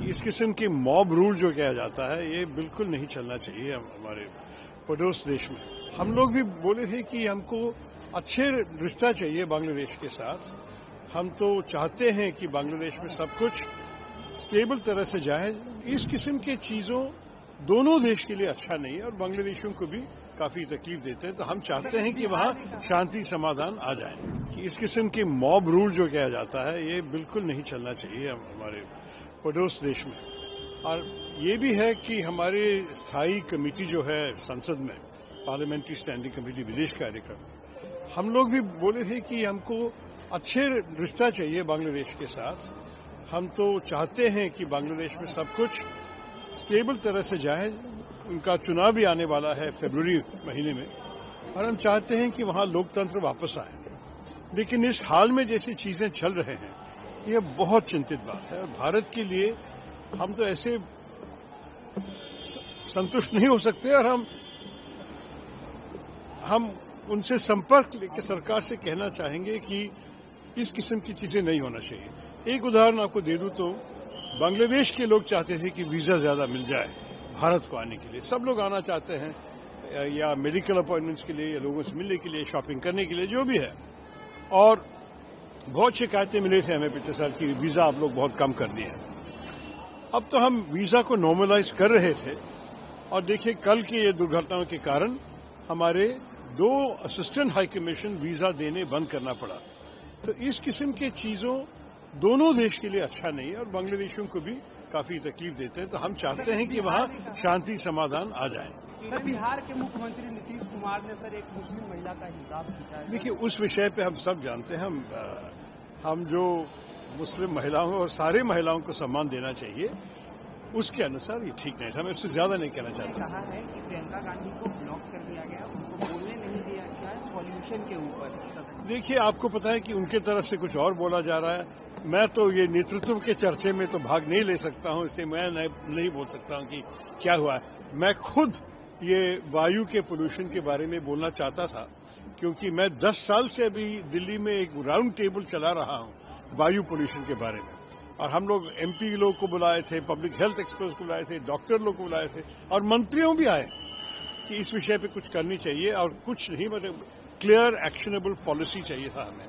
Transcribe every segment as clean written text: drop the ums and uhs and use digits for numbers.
इस किस्म के मॉब रूल जो किया जाता है ये बिल्कुल नहीं चलना चाहिए हमारे पड़ोस देश में। हम लोग भी बोले थे कि हमको अच्छे रिश्ता चाहिए बांग्लादेश के साथ। हम तो चाहते हैं कि बांग्लादेश में सब कुछ स्टेबल तरह से जाए। इस किस्म के चीजों दोनों देश के लिए अच्छा नहीं है और बांग्लादेशियों को भी काफी तकलीफ देते हैं। तो हम चाहते हैं कि वहाँ शांति समाधान आ जाए। कि इस किस्म के मॉब रूल जो किया जाता है ये बिल्कुल नहीं चलना चाहिए हमारे पड़ोस देश में। और ये भी है कि हमारी स्थायी कमेटी जो है संसद में, पार्लियामेंट्री स्टैंडिंग कमेटी विदेश कार्यक्रम, हम लोग भी बोले थे कि हमको अच्छे रिश्ता चाहिए बांग्लादेश के साथ। हम तो चाहते हैं कि बांग्लादेश में सब कुछ स्टेबल तरह से जाए। उनका चुनाव भी आने वाला है फरवरी महीने में और हम चाहते हैं कि वहाँ लोकतंत्र वापस आए। लेकिन इस हाल में जैसी चीजें चल रहे हैं ये बहुत चिंतित बात है। और भारत के लिए हम तो ऐसे संतुष्ट नहीं हो सकते और हम उनसे संपर्क लेकर सरकार से कहना चाहेंगे कि इस किस्म की चीजें नहीं होना चाहिए। एक उदाहरण आपको दे दूं तो बांग्लादेश के लोग चाहते थे कि वीजा ज्यादा मिल जाए भारत को आने के लिए। सब लोग आना चाहते हैं या मेडिकल अपॉइंटमेंट्स के लिए या लोगों से मिलने के लिए, शॉपिंग करने के लिए, जो भी है। और बहुत शिकायतें मिली थी हमें पिछले साल की वीजा आप लोग बहुत कम कर दिए हैं। अब तो हम वीजा को नॉर्मलाइज कर रहे थे और देखिए कल की ये दुर्घटनाओं के कारण हमारे 2 असिस्टेंट हाई कमीशन वीजा देने बंद करना पड़ा। तो इस किस्म की चीजों दोनों देश के लिए अच्छा नहीं है और बांग्लादेशियों को भी काफी तकलीफ देते हैं। तो हम चाहते हैं कि वहाँ शांति समाधान आ जाए। सर, बिहार के मुख्यमंत्री नीतीश कुमार ने सर एक मुस्लिम महिला का हिसाब खींचा है। देखिए उस विषय पे हम सब जानते हैं। हम जो मुस्लिम महिलाओं और सारे महिलाओं को सम्मान देना चाहिए उसके अनुसार ये ठीक नहीं था। मैं उससे ज्यादा नहीं कहना चाहता। कहा है कि प्रियंका गांधी को ब्लॉक कर दिया गया, उनको बोलने नहीं दिया गया है पॉल्यूशन के ऊपर। देखिए आपको पता है कि उनके तरफ से कुछ और बोला जा रहा है। मैं तो ये नेतृत्व के चर्चे में तो भाग नहीं ले सकता हूं, इससे मैं नहीं बोल सकता हूं कि क्या हुआ है। मैं खुद ये वायु के पोल्यूशन के बारे में बोलना चाहता था क्योंकि मैं 10 साल से अभी दिल्ली में एक राउंड टेबल चला रहा हूं वायु पोल्यूशन के बारे में। और हम लोग एमपी लोग को बुलाए थे, पब्लिक हेल्थ एक्सपर्ट्स को बुलाए थे, डॉक्टर लोग को बुलाए थे और मंत्रियों भी आए कि इस विषय पे कुछ करनी चाहिए और कुछ नहीं, मतलब क्लियर एक्शनेबल पॉलिसी चाहिए था हमें।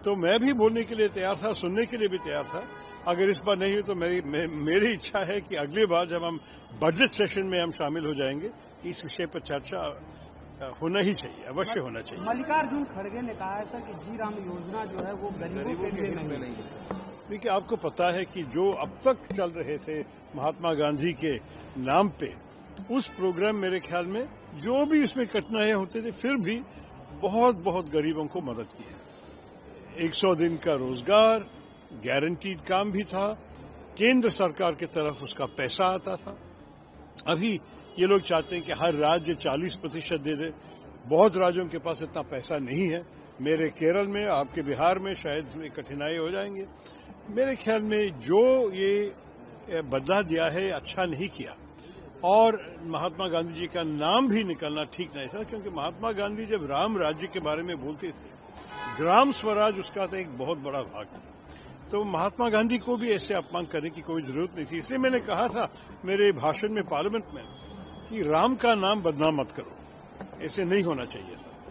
तो मैं भी बोलने के लिए तैयार था, सुनने के लिए भी तैयार था। अगर इस बार नहीं हुई तो मेरी इच्छा है कि अगली बार जब हम बजट सेशन में हम शामिल हो जाएंगे कि इस विषय पर चर्चा होना ही चाहिए, अवश्य होना चाहिए। मल्लिकार्जुन खड़गे ने कहा है सर कि जी राम योजना जो है वो गरीबों के लिए नहीं है। देखिए आपको पता है कि जो अब तक चल रहे थे महात्मा गांधी के नाम पे उस प्रोग्राम, मेरे ख्याल में जो भी उसमें कठिनाइयां होते थे फिर भी बहुत गरीबों को मदद की है। 100 दिन का रोजगार, गारंटीड काम भी था, केंद्र सरकार की तरफ उसका पैसा आता था। अभी ये लोग चाहते हैं कि हर राज्य 40% दे दे। बहुत राज्यों के पास इतना पैसा नहीं है। मेरे केरल में, आपके बिहार में शायद इसमें कठिनाई हो जाएंगे। मेरे ख्याल में जो ये बदला दिया है अच्छा नहीं किया और महात्मा गांधी जी का नाम भी निकलना ठीक नहीं था क्योंकि महात्मा गांधी जब राम राज्य के बारे में बोलते थे, ग्राम स्वराज उसका तो एक बहुत बड़ा भाग था। तो महात्मा गांधी को भी ऐसे अपमान करने की कोई जरूरत नहीं थी। इसलिए मैंने कहा था मेरे भाषण में पार्लियामेंट में कि राम का नाम बदनाम मत करो, ऐसे नहीं होना चाहिए था।